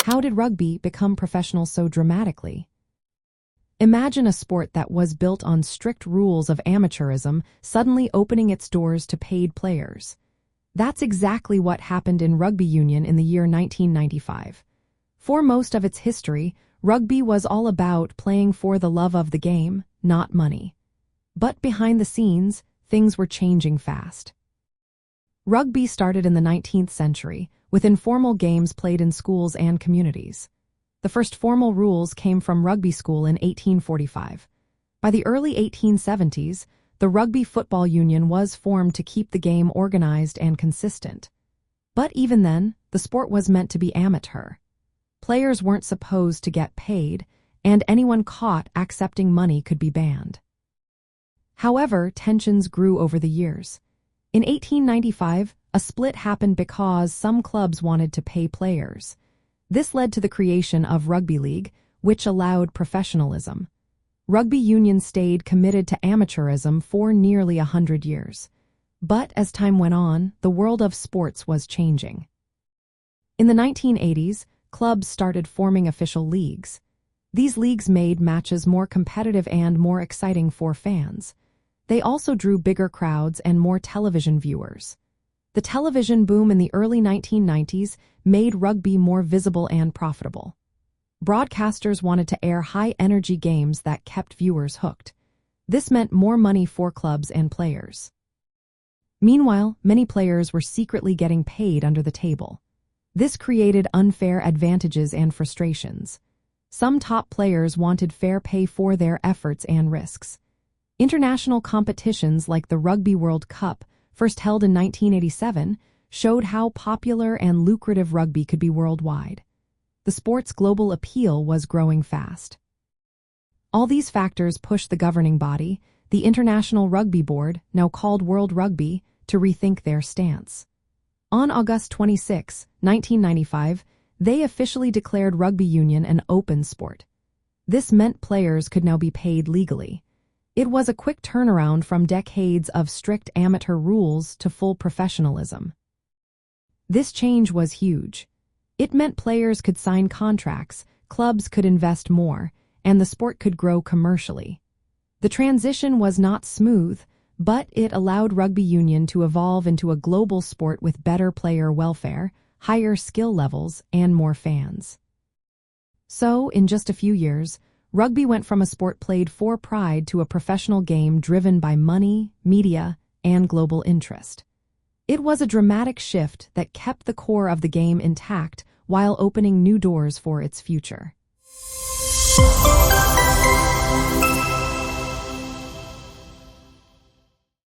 How did rugby become professional so dramatically? Imagine a sport that was built on strict rules of amateurism suddenly opening its doors to paid players. That's exactly what happened in rugby union in the year 1995. For most of its history, rugby was all about playing for the love of the game, not money. But behind the scenes, things were changing fast. Rugby started in the 19th century, with informal games played in schools and communities. The first formal rules came from Rugby School in 1845. By the early 1870s, the Rugby Football Union was formed to keep the game organized and consistent. But even then, the sport was meant to be amateur. Players weren't supposed to get paid, and anyone caught accepting money could be banned. However, tensions grew over the years. In 1895, a split happened because some clubs wanted to pay players. This led to the creation of Rugby League, which allowed professionalism. Rugby union stayed committed to amateurism for nearly 100 years. But as time went on, the world of sports was changing. In the 1980s, clubs started forming official leagues. These leagues made matches more competitive and more exciting for fans. They also drew bigger crowds and more television viewers. The television boom in the early 1990s made rugby more visible and profitable. Broadcasters wanted to air high-energy games that kept viewers hooked. This meant more money for clubs and players. Meanwhile, many players were secretly getting paid under the table. This created unfair advantages and frustrations. Some top players wanted fair pay for their efforts and risks. International competitions like the Rugby World Cup, first held in 1987, showed how popular and lucrative rugby could be worldwide. The sport's global appeal was growing fast. All these factors pushed the governing body, the International Rugby Board, now called World Rugby, to rethink their stance. On August 26, 1995, they officially declared rugby union an open sport. This meant players could now be paid legally. It was a quick turnaround from decades of strict amateur rules to full professionalism. This change was huge. It meant players could sign contracts, clubs could invest more, and the sport could grow commercially. The transition was not smooth, but it allowed rugby union to evolve into a global sport with better player welfare, higher skill levels, and more fans. So, in just a few years, rugby went from a sport played for pride to a professional game driven by money, media, and global interest. It was a dramatic shift that kept the core of the game intact while opening new doors for its future.